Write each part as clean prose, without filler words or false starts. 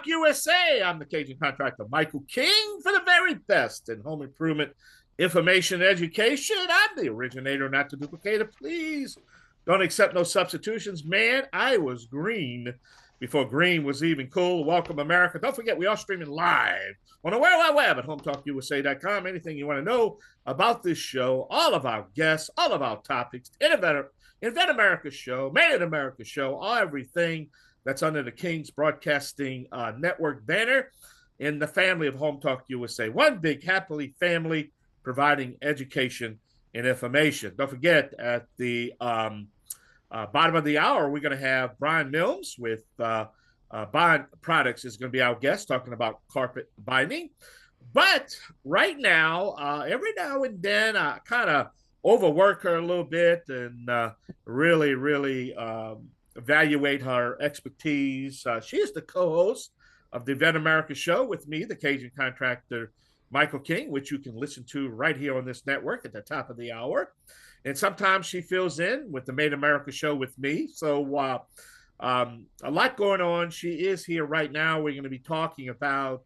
Talk USA. I'm the Cajun contractor, Michael King, for the very best in home improvement information and education. I'm the originator, not the duplicator. Please don't accept no substitutions. Man, I was green before green was even cool. Welcome, America. Don't forget, we are streaming live on the World Wide Web at HomeTalkUSA.com. Anything you want to know about this show, all of our guests, all of our topics, Invent America show, Made in America show, all everything that's under the King's Broadcasting Network banner in the family of Home Talk USA. One big happily family providing education and information. Don't forget, at the bottom of the hour, we're going to have Brian Mills with Bond Products is going to be our guest talking about carpet binding. But right now, every now and then, I kind of overwork her a little bit and really evaluate her expertise. She is the co-host of the Invent America show with me, the Cajun contractor, Michael King, which you can listen to right here on this network at the top of the hour. And sometimes she fills in with the Made in America show with me. So a lot going on. She is here right now. We're going to be talking about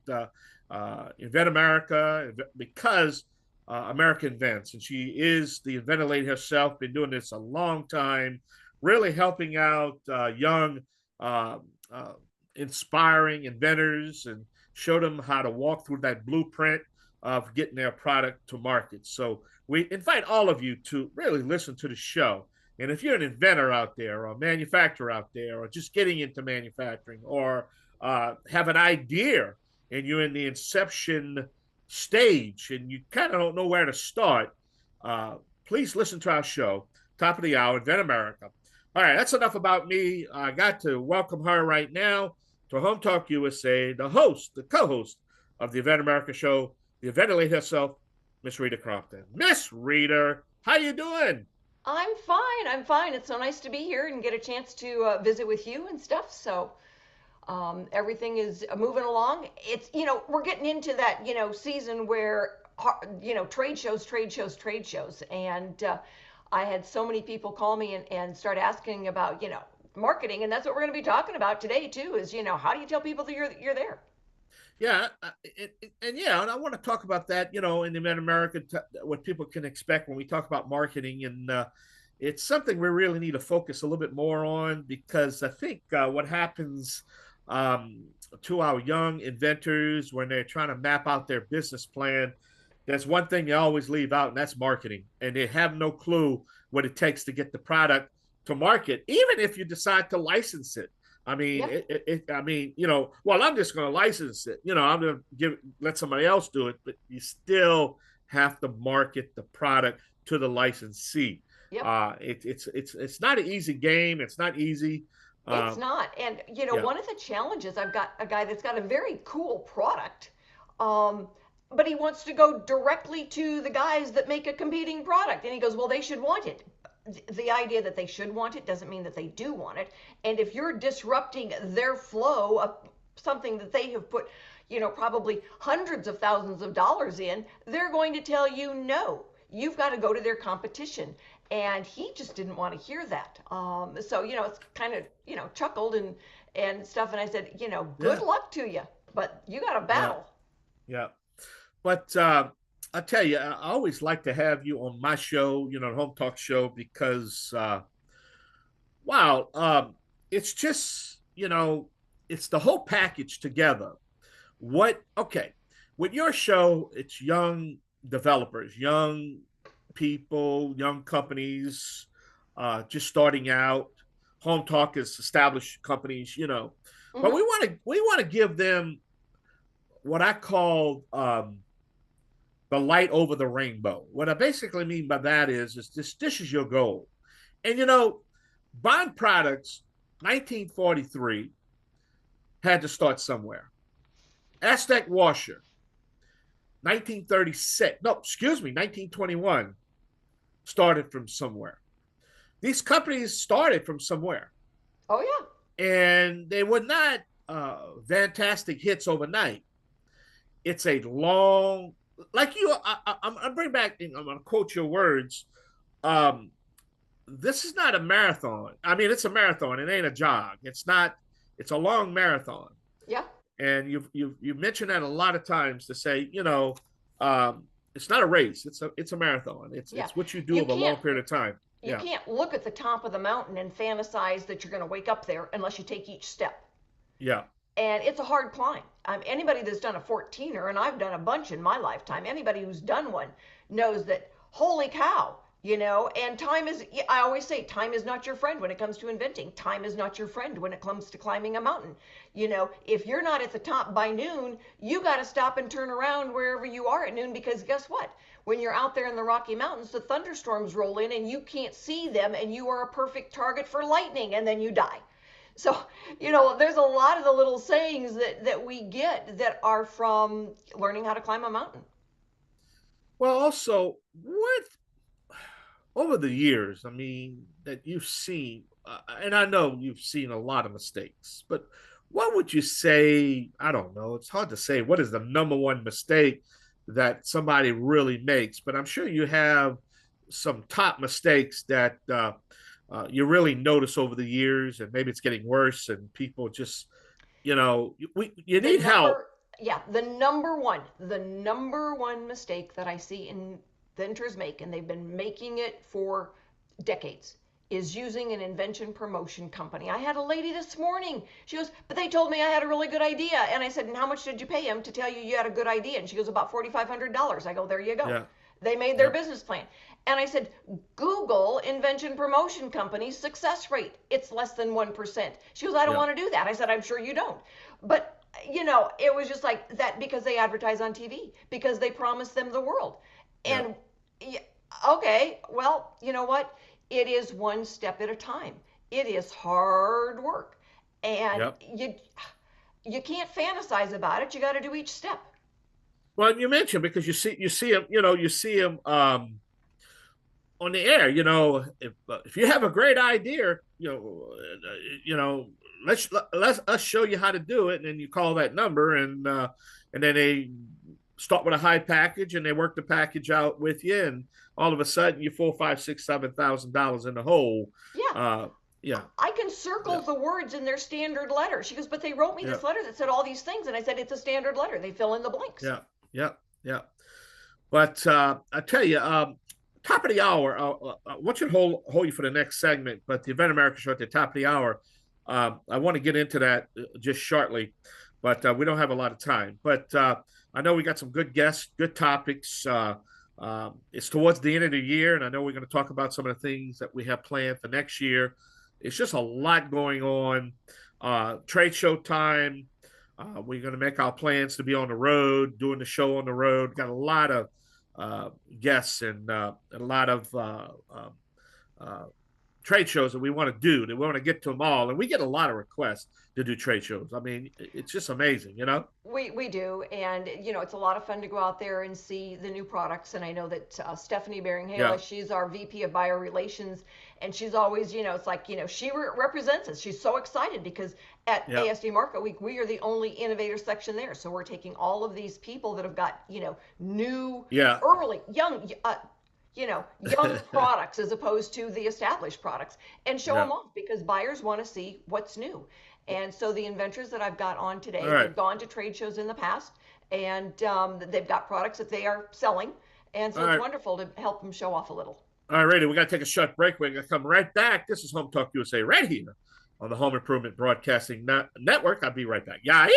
Invent America because America invents. And she is the inventor lady herself, been doing this a long time, really helping out young, inspiring inventors and show them how to walk through that blueprint of getting their product to market. So we invite all of you to really listen to the show. And if you're an inventor out there or a manufacturer out there or just getting into manufacturing or have an idea and you're in the inception stage and you kind of don't know where to start, please listen to our show, top of the hour, Invent America. All right, that's enough about me. I got to welcome her right now to Home Talk USA, the host, the co-host of the Invent America show, the inventor lady herself, Miss Rita Crompton. Miss Rita, how you doing? I'm fine. I'm fine. It's so nice to be here and get a chance to visit with you and stuff. So everything is moving along. It's, we're getting into that, season where, trade shows. And I had so many people call me and start asking about, marketing. And that's what we're going to be talking about today, too, is, how do you tell people that you're there? Yeah, and I want to talk about that, in the Invent America, what people can expect when we talk about marketing. And it's something we really need to focus a little bit more on because I think what happens to our young inventors when they're trying to map out their business plan, there's one thing they always leave out, and that's marketing. And they have no clue what it takes to get the product to market, even if you decide to license it. I mean, Yep. well, I'm just going to license it. I'm going to let somebody else do it, but you still have to market the product to the licensee. Yep. It's not an easy game. It's not easy. It's Um, not. And, yeah, one of the challenges, I've got a guy that's got a very cool product, um, but he wants to go directly to the guys that make a competing product. And he goes, well, they should want it. The idea that they should want it doesn't mean that they do want it. And if you're disrupting their flow of something that they have put, probably hundreds of thousands of dollars in, they're going to tell you no. You've got to go to their competition. And he just didn't want to hear that. So, it's kind of, chuckled and stuff. And I said, good yeah, luck to you, but you got a yeah, battle. yeah. But I tell you, I always like to have you on my show, the Home Talk show, because wow, it's just it's the whole package together. Okay, with your show, it's young developers, young people, young companies, just starting out. Home Talk is established companies, but Hmm. we want to give them what I call the light over the rainbow. What I basically mean by that is this is your goal. And Bond Products, 1943, had to start somewhere. Aztec Washer, 1936, no, excuse me, 1921, started from somewhere. These companies started from somewhere. Oh, yeah. And they were not fantastic hits overnight. It's a long, like I'm bring back, I'm going to quote your words. Um, this is not a marathon. I mean, it's a marathon. It ain't a jog. It's not, it's a long marathon. Yeah. and you've mentioned that a lot of times to say, it's not a race; it's a marathon. Yeah. It's what you do You over a long can't period of time. you Yeah, can't look at the top of the mountain and fantasize that you're going to wake up there unless you take each step. yeah, And it's a hard climb. Anybody that's done a 14er, and I've done a bunch in my lifetime, anybody who's done one knows that, holy cow, and time is, I always say, time is not your friend when it comes to inventing. Time is not your friend when it comes to climbing a mountain. If you're not at the top by noon, you got to stop and turn around wherever you are at noon, because guess what? When you're out there in the Rocky Mountains, the thunderstorms roll in and you can't see them, and you are a perfect target for lightning, and then you die. So, there's a lot of the little sayings that we get that are from learning how to climb a mountain. well, also, what over the years, I mean, that you've seen, and I know you've seen a lot of mistakes, but what would you say? I don't know. It's hard to say what is the number one mistake that somebody really makes, but I'm sure you have some top mistakes that you really notice over the years, and maybe it's getting worse, and people just, you The need help. number, yeah, the number one mistake that I see inventors make, and they've been making it for decades, is using an invention promotion company. I had a lady this morning. She goes, but they told me I had a really good idea. And I said, and how much did you pay them to tell you you had a good idea? And she goes, about $4,500. I go, there you go. Yeah, They made their yeah, business plan. And I said, Google invention promotion company's success rate. It's less than 1%. She goes, I don't yeah, want to do that. I said, I'm sure you don't. But, it was just like that, because they advertise on TV, because they promise them the world. yeah, And okay, well, you know what? It is one step at a time. It is hard work. And yeah. you can't fantasize about it. You got to do each step. Well, you mentioned because you see him, you see him on the air. If you have a great idea, you know, let's us show you how to do it, and then you call that number, and then they start with a high package, and they work the package out with you, and all of a sudden you 4, 5, 6, $7,000 in the hole. Yeah. Uh, yeah, I can circle yeah, the words in their standard letter. She goes, but they wrote me yeah, this letter that said all these things. And I said, it's a standard letter. They fill in the blanks. yeah, yeah, yeah. But I tell you, top of the hour. I want you to hold you for the next segment. But the Event America Show at the top of the hour. I want to get into that just shortly, but we don't have a lot of time. But I know we got some good guests, good topics. It's towards the end of the year, and I know we're going to talk about some of the things that we have planned for next year. It's just a lot going on. Trade show time. We're going to make our plans to be on the road, doing the show on the road. Got a lot of guests and a lot of uh, trade shows that we want to do. That we want to get to them all, and we get a lot of requests to do trade shows. I mean, it's just amazing. We do, and it's a lot of fun to go out there and see the new products. And I know that Stephanie Yeah, Beringhala, she's our VP of Buyer Relations, and she's always, it's like, she represents us. She's so excited because at yeah, ASD Market Week, we are the only innovator section there. So we're taking all of these people that have got, new, yeah, early, young products as opposed to the established products, and show yeah. them off, because buyers want to see what's new. And so the inventors that I've got on All today, right, they've gone to trade shows in the past, and they've got products that they are selling. And all so it's right, wonderful to help them show off a little. all right. We got to take a short break. We're going to come right back. This is Home Talk USA right here on the Home Improvement Broadcasting Network. I'll be right back. Yeah.